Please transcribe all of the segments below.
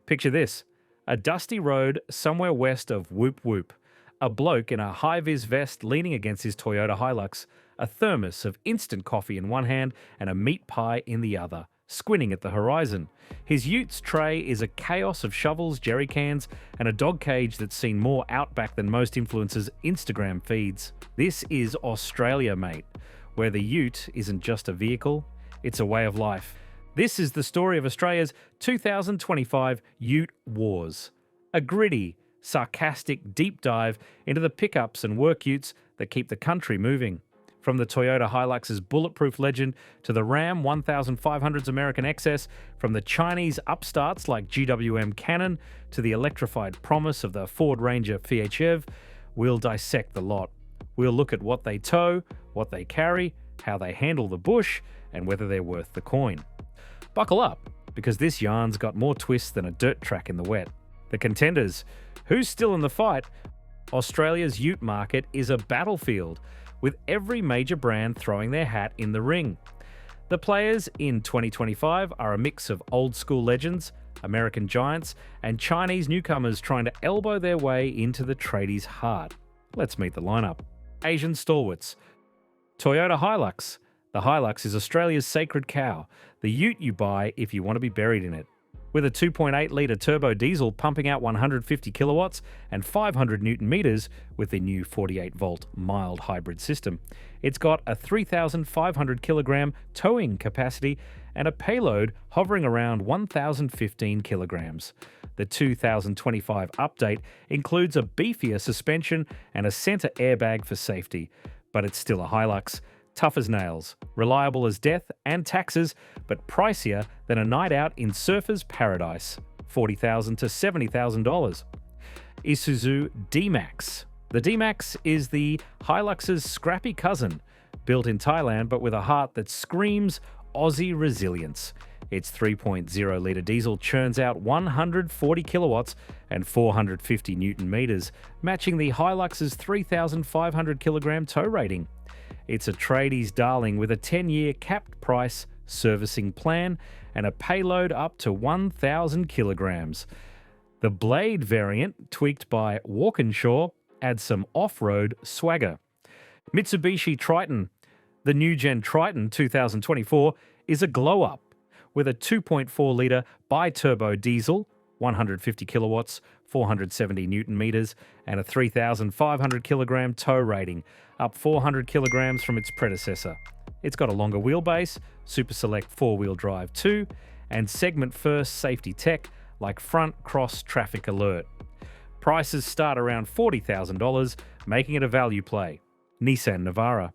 Picture this: a dusty road somewhere west of Whoop Whoop. A bloke in a high-vis vest leaning against his Toyota Hilux, a thermos of instant coffee in one hand and a meat pie in the other, squinting at the horizon. His Ute's tray is a chaos of shovels, jerry cans, and a dog cage that's seen more outback than most influencers' Instagram feeds. This is Australia, mate, where the Ute isn't just a vehicle, it's a way of life. This is the story of Australia's 2025 Ute Wars. A gritty, sarcastic deep dive into the pickups and work utes that keep the country moving. From the Toyota Hilux's bulletproof legend to the Ram 1500's American XS, from the Chinese upstarts like GWM Cannon to the electrified promise of the Ford Ranger PHEV, we'll dissect the lot. We'll look at what they tow, what they carry, how they handle the bush, and whether they're worth the coin. Buckle up, because this yarn's got more twists than a dirt track in the wet. The contenders. Who's still in the fight? Australia's ute market is a battlefield, with every major brand throwing their hat in the ring. The players in 2025 are a mix of old-school legends, American giants, and Chinese newcomers trying to elbow their way into the tradies' heart. Let's meet the lineup. Asian stalwarts. Toyota Hilux. The Hilux is Australia's sacred cow, the ute you buy if you want to be buried in it. With a 2.8-litre turbo diesel pumping out 150 kilowatts and 500 newton meters with the new 48-volt mild hybrid system, it's got a 3,500 kilogram towing capacity and a payload hovering around 1,015 kilograms. The 2025 update includes a beefier suspension and a center airbag for safety, but it's still a Hilux. Tough as nails, reliable as death and taxes, but pricier than a night out in surfer's paradise, $40,000 to $70,000. Isuzu D-Max. The D-Max is the Hilux's scrappy cousin, built in Thailand but with a heart that screams Aussie resilience. Its 3.0-litre diesel churns out 140 kilowatts and 450 newton meters, matching the Hilux's 3,500 kilogram tow rating. It's a tradies' darling with a 10-year capped price servicing plan and a payload up to 1,000 kilograms. The Blade variant, tweaked by Walkinshaw, adds some off-road swagger. Mitsubishi Triton. The new-gen Triton 2024 is a glow-up with a 2.4-litre bi-turbo diesel, 150 kilowatts, 470 newton meters, and a 3,500 kilogram tow rating, up 400 kilograms from its predecessor. It's got a longer wheelbase, Super Select 4-wheel drive 2, and segment-first safety tech like front cross traffic alert. Prices start around $40,000, making it a value play. Nissan Navara.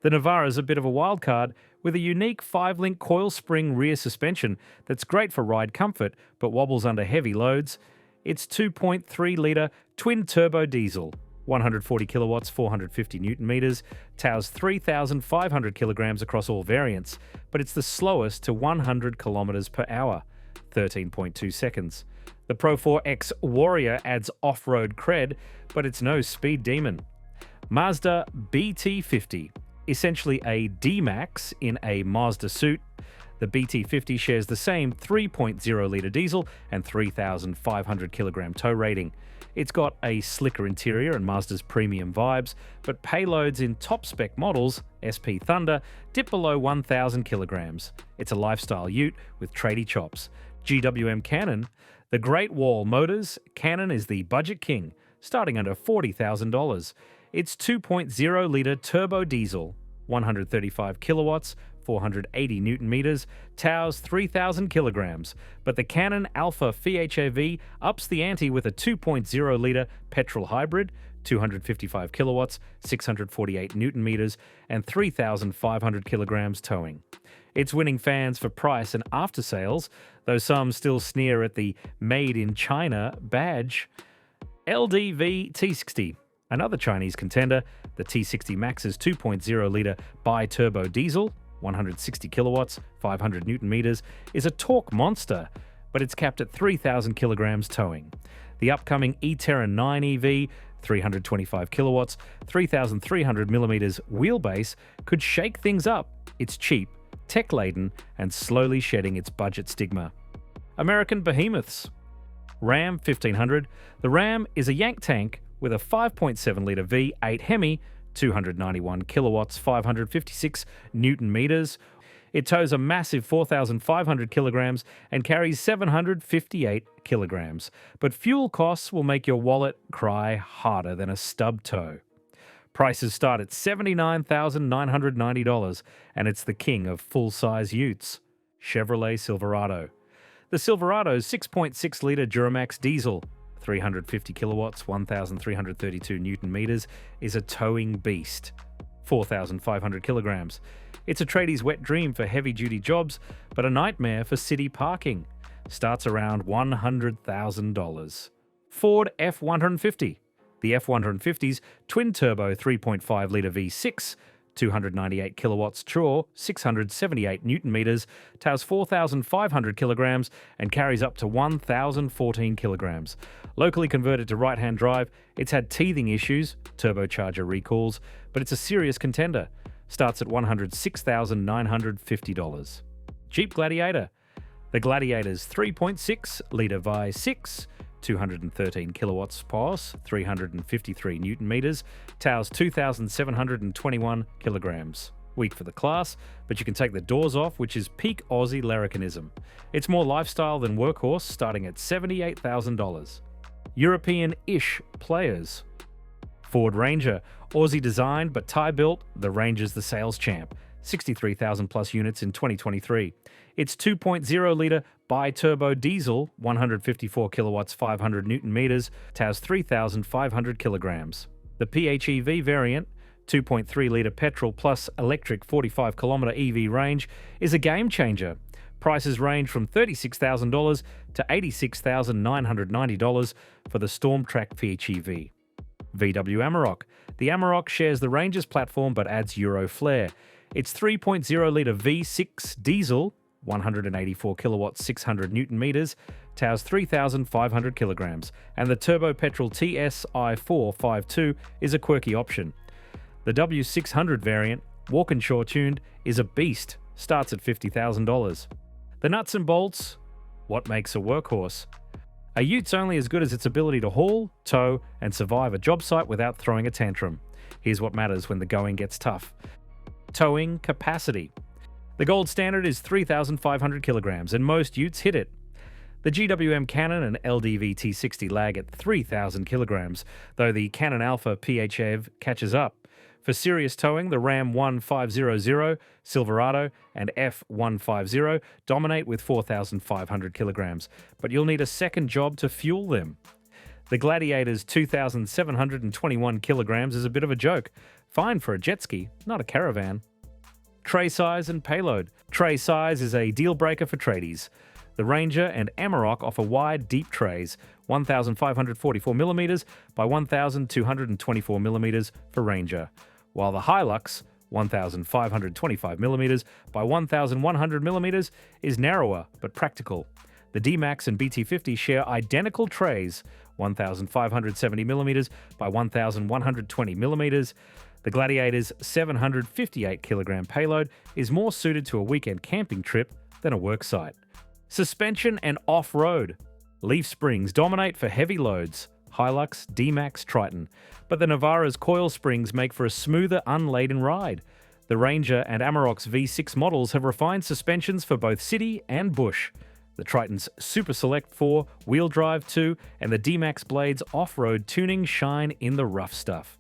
The Navara is a bit of a wild card with a unique 5-link coil spring rear suspension that's great for ride comfort but wobbles under heavy loads. Its 2.3-litre twin-turbo diesel, 140 kilowatts, 450 newton meters, tows 3,500 kilograms across all variants, but it's the slowest to 100 kilometers per hour, 13.2 seconds. The Pro 4X Warrior adds off-road cred, but it's no speed demon. Mazda BT50, essentially a D-Max in a Mazda suit. The BT50 shares the same 3.0-litre diesel and 3,500 kilogram tow rating. It's got a slicker interior and Mazda's premium vibes, but payloads in top-spec models, SP Thunder, dip below 1,000 kilograms. It's a lifestyle ute with tradie chops. GWM Cannon. The Great Wall Motors, Cannon is the budget king, starting under $40,000. It's 2.0-litre turbo diesel, 135 kilowatts, 480 newton meters, tows 3,000 kilograms, but the Cannon Alpha PHEV ups the ante with a 2.0-litre petrol hybrid, 255 kilowatts, 648 newton meters, and 3,500 kilograms towing. It's winning fans for price and after sales, though some still sneer at the Made in China badge. LDV T60. Another Chinese contender, the T60 Max's 2.0-litre bi-turbo diesel, 160 kilowatts, 500 newton meters, is a torque monster, but it's capped at 3,000 kilograms towing. The upcoming e-Terra 9 EV, 325 kilowatts, 3,300 millimeters wheelbase could shake things up. It's cheap, tech-laden, and slowly shedding its budget stigma. American behemoths. Ram 1500. The Ram is a yank tank with a 5.7 litre V8 Hemi, 291 kilowatts, 556 newton meters. It tows a massive 4,500 kilograms and carries 758 kilograms. But fuel costs will make your wallet cry harder than a stub toe. Prices start at $79,990, and it's the king of full-size utes. Chevrolet Silverado. The Silverado's 6.6 litre Duramax diesel, 350 kilowatts, 1,332 newton meters, is a towing beast. 4,500 kilograms. It's a tradie's wet dream for heavy-duty jobs, but a nightmare for city parking. Starts around $100,000. Ford F-150. The F-150's twin-turbo 3.5 litre V6, 298 kilowatts chore, 678 newton meters, tows 4,500 kilograms and carries up to 1,014 kilograms. Locally converted to right-hand drive, it's had teething issues, turbocharger recalls, but it's a serious contender. Starts at $106,950. Jeep Gladiator. The Gladiator's 3.6 litre V6, 213 kilowatts POS, 353 newton meters, tows 2,721 kilograms. Weak for the class, but you can take the doors off, which is peak Aussie larrikinism. It's more lifestyle than Workhorse, starting at $78,000. European-ish players. Ford Ranger. Aussie designed but Thai built, the Ranger's the sales champ. 63,000 plus units in 2023. Its 2.0 litre bi-turbo diesel, 154 kilowatts, 500 newton meters, tows 3,500 kilograms. The PHEV variant, 2.3 litre petrol plus electric 45 kilometre EV range, is a game changer. Prices range from $36,000 to $86,990 for the Stormtrack PHEV. VW Amarok. The Amarok shares the Ranger's platform but adds Euro flair. Its 3.0 litre V6 diesel, 184 kilowatts, 600 newton meters, tows 3,500 kilograms, and the turbo petrol TSI452 is a quirky option. The W600 variant, Walkinshaw tuned, is a beast, starts at $50,000. The nuts and bolts, what makes a workhorse? A Ute's only as good as its ability to haul, tow, and survive a job site without throwing a tantrum. Here's what matters when the going gets tough. Towing capacity. The gold standard is 3,500 kilograms, and most Utes hit it. The GWM Cannon and LDV T60 lag at 3,000 kilograms, though the Cannon Alpha PHEV catches up. For serious towing, the Ram 1500, Silverado, and F150 dominate with 4,500 kilograms, but you'll need a second job to fuel them. The Gladiator's 2,721 kilograms is a bit of a joke. Fine for a jet ski, not a caravan. Tray size and payload. Tray size is a deal breaker for tradies. The Ranger and Amarok offer wide, deep trays, 1,544mm by 1,224mm for Ranger, while the Hilux, 1,525mm by 1,100mm, is narrower but practical. The D-Max and BT50 share identical trays, 1,570mm by 1,120mm. The Gladiator's 758kg payload is more suited to a weekend camping trip than a work site. Suspension and off-road. Leaf springs dominate for heavy loads, Hilux, D-Max, Triton, but the Navara's coil springs make for a smoother, unladen ride. The Ranger and Amarok's V6 models have refined suspensions for both city and bush. The Triton's Super Select 4, Wheel Drive 2, and the D-Max Blade's off-road tuning shine in the rough stuff.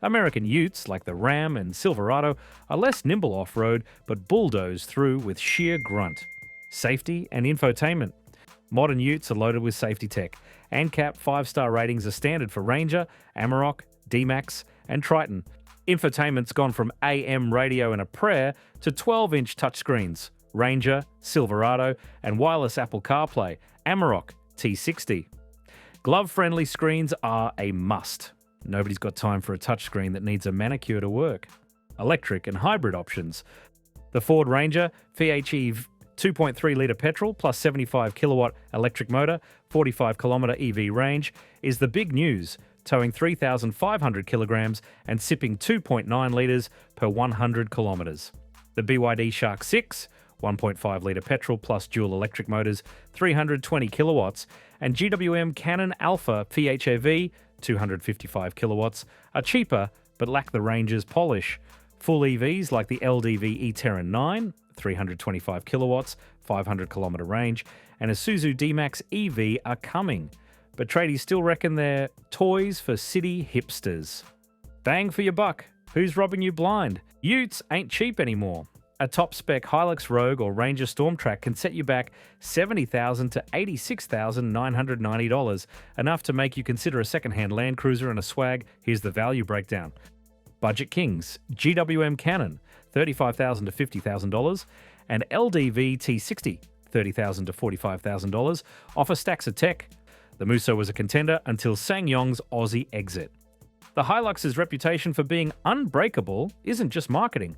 American Utes, like the Ram and Silverado, are less nimble off-road, but bulldoze through with sheer grunt. Safety and infotainment. Modern Utes are loaded with safety tech. ANCAP 5-star ratings are standard for Ranger, Amarok, D-Max, and Triton. Infotainment's gone from AM radio and a prayer to 12-inch touchscreens. Ranger, Silverado, and wireless Apple CarPlay, Amarok, T60. Glove-friendly screens are a must. Nobody's got time for a touchscreen that needs a manicure to work. Electric and hybrid options. The Ford Ranger, PHEV 2.3 litre petrol plus 75 kilowatt electric motor, 45 kilometre EV range, is the big news, towing 3,500 kilograms and sipping 2.9 litres per 100 kilometres. The BYD Shark 6, 1.5 litre petrol plus dual electric motors, 320 kilowatts, and GWM Cannon Alpha PHEV, 255 kilowatts, are cheaper but lack the range's polish. Full EVs like the LDV e-Terran 9, 325 kilowatts, 500 kilometre range, and Isuzu D-Max EV are coming. But tradies still reckon they're toys for city hipsters. Bang for your buck. Who's robbing you blind? Utes ain't cheap anymore. A top-spec Hilux Rogue or Ranger Stormtrack can set you back $70,000 to $86,990, enough to make you consider a second-hand Land Cruiser and a swag. Here's the value breakdown. Budget Kings, GWM Cannon, $35,000 to $50,000, and LDV T60, $30,000 to $45,000, offer stacks of tech. The Musso was a contender until SsangYong's Aussie exit. The Hilux's reputation for being unbreakable isn't just marketing.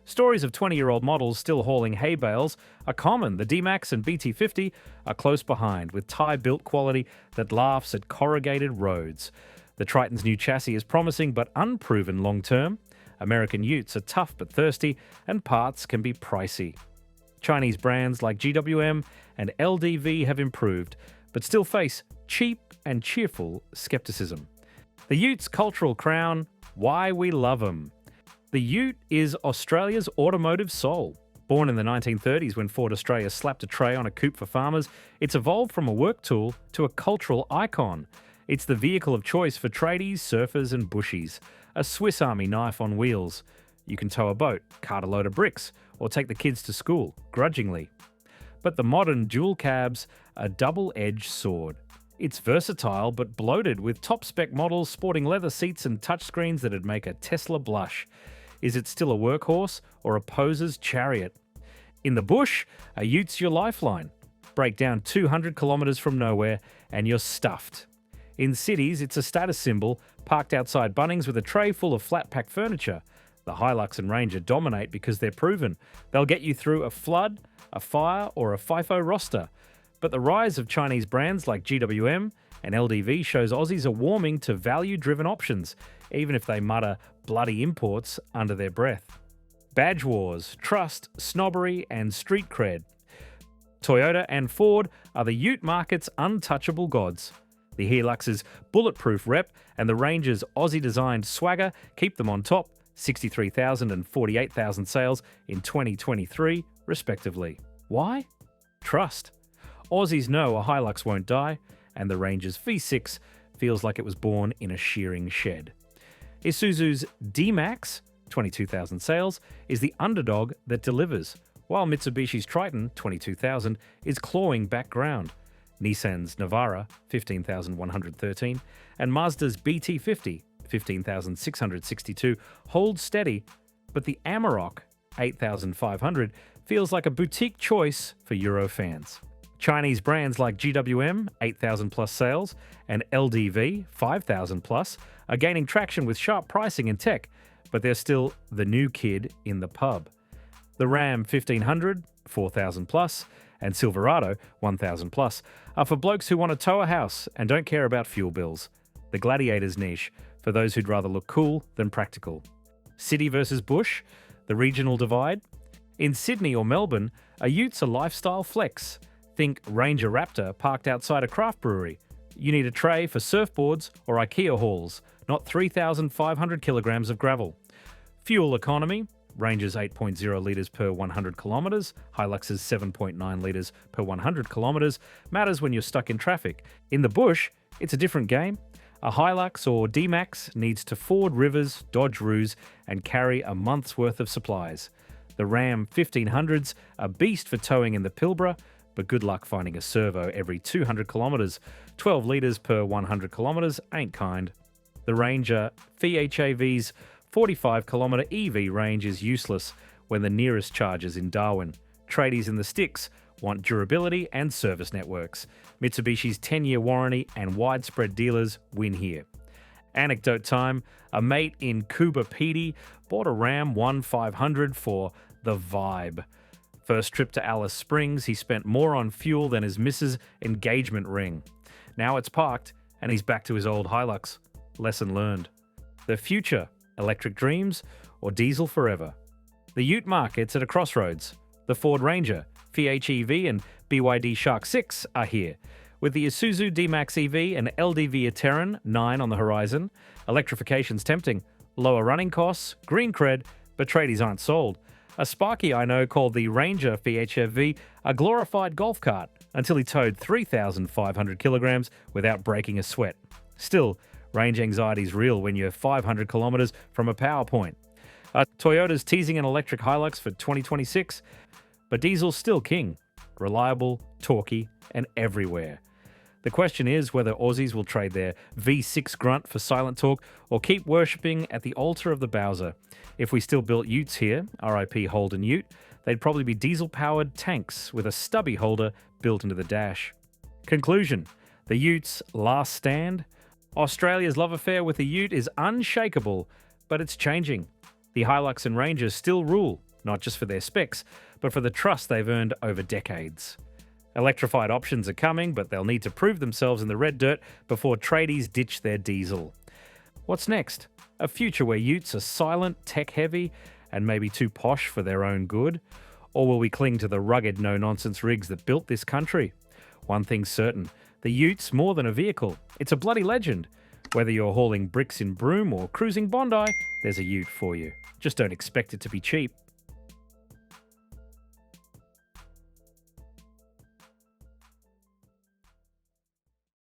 Stories of 20-year-old models still hauling hay bales are common. The D-Max and BT50 are close behind, with Thai built quality that laughs at corrugated roads. The Triton's new chassis is promising but unproven long-term. American Utes are tough but thirsty, and parts can be pricey. Chinese brands like GWM and LDV have improved, but still face cheap and cheerful skepticism. The Ute's cultural crown, why we love 'em. The Ute is Australia's automotive soul. Born in the 1930s when Ford Australia slapped a tray on a coupe for farmers, it's evolved from a work tool to a cultural icon. It's the vehicle of choice for tradies, surfers and bushies. A Swiss Army knife on wheels. You can tow a boat, cart a load of bricks, or take the kids to school, grudgingly. But the modern dual cab's a double-edged sword. It's versatile but bloated, with top-spec models sporting leather seats and touchscreens that'd make a Tesla blush. Is it still a workhorse or a poser's chariot? In the bush, a Ute's your lifeline. Break down 200 kilometres from nowhere and you're stuffed. In cities, it's a status symbol, parked outside Bunnings with a tray full of flat-pack furniture. The Hilux and Ranger dominate because they're proven. They'll get you through a flood, a fire, or a FIFO roster. But the rise of Chinese brands like GWM and LDV shows Aussies are warming to value-driven options, even if they mutter bloody imports under their breath. Badge wars, trust, snobbery, and street cred. Toyota and Ford are the Ute market's untouchable gods. The Hilux's bulletproof rep and the Ranger's Aussie-designed swagger keep them on top, 63,000 and 48,000 sales in 2023, respectively. Why? Trust. Aussies know a Hilux won't die, and the Ranger's V6 feels like it was born in a shearing shed. Isuzu's D-Max, 22,000 sales, is the underdog that delivers, while Mitsubishi's Triton, 22,000, is clawing back ground. Nissan's Navara, 15,113, and Mazda's BT50, 15,662, hold steady, but the Amarok, 8,500, feels like a boutique choice for Euro fans. Chinese brands like GWM, 8,000 plus sales, and LDV, 5,000 plus, are gaining traction with sharp pricing and tech, but they're still the new kid in the pub. The Ram 1500, 4,000 plus, and Silverado, 1,000 plus, are for blokes who want to tow a house and don't care about fuel bills. The Gladiator's niche, for those who'd rather look cool than practical. City versus bush, the regional divide. In Sydney or Melbourne, a Ute's a lifestyle flex. Think Ranger Raptor parked outside a craft brewery. You need a tray for surfboards or IKEA hauls, not 3,500 kilograms of gravel. Fuel economy, Ranger's 8.0 litres per 100 kilometres, Hilux's 7.9 litres per 100 kilometres, matters when you're stuck in traffic. In the bush, it's a different game. A Hilux or D-Max needs to ford rivers, dodge roos, and carry a month's worth of supplies. The Ram 1500's a beast for towing in the Pilbara, but good luck finding a servo every 200 kilometres. 12 litres per 100 kilometres ain't kind. The Ranger PHEV's 45-kilometre EV range is useless when the nearest charger's in Darwin. Tradies in the sticks want durability and service networks. Mitsubishi's 10-year warranty and widespread dealers win here. Anecdote time, a mate in Cuba Pedy bought a Ram 1500 for the vibe. First trip to Alice Springs, he spent more on fuel than his missus' engagement ring. Now it's parked, and he's back to his old Hilux. Lesson learned. The future, electric dreams or diesel forever? The Ute market's at a crossroads. The Ford Ranger, PHEV and BYD Shark 6 are here. With the Isuzu D-Max EV and LDV Terran 9 on the horizon, electrification's tempting. Lower running costs, green cred, but tradies aren't sold. A Sparky I know called the Ranger PHEV a glorified golf cart until he towed 3,500 kilograms without breaking a sweat. Still, range anxiety's real when you're 500 kilometers from a power point. Toyota's teasing an electric Hilux for 2026, but diesel's still king. Reliable, torquey, and everywhere. The question is whether Aussies will trade their V6 grunt for silent torque or keep worshipping at the altar of the Bowser. If we still built Utes here, RIP Holden Ute, they'd probably be diesel-powered tanks with a stubby holder built into the dash. Conclusion: the Ute's last stand? Australia's love affair with the Ute is unshakable, but it's changing. The Hilux and Ranger still rule, not just for their specs, but for the trust they've earned over decades. Electrified options are coming, but they'll need to prove themselves in the red dirt before tradies ditch their diesel. What's next? A future where Utes are silent, tech-heavy, and maybe too posh for their own good? Or will we cling to the rugged, no-nonsense rigs that built this country? One thing's certain, the Ute's more than a vehicle. It's a bloody legend. Whether you're hauling bricks in Broome or cruising Bondi, there's a Ute for you. Just don't expect it to be cheap.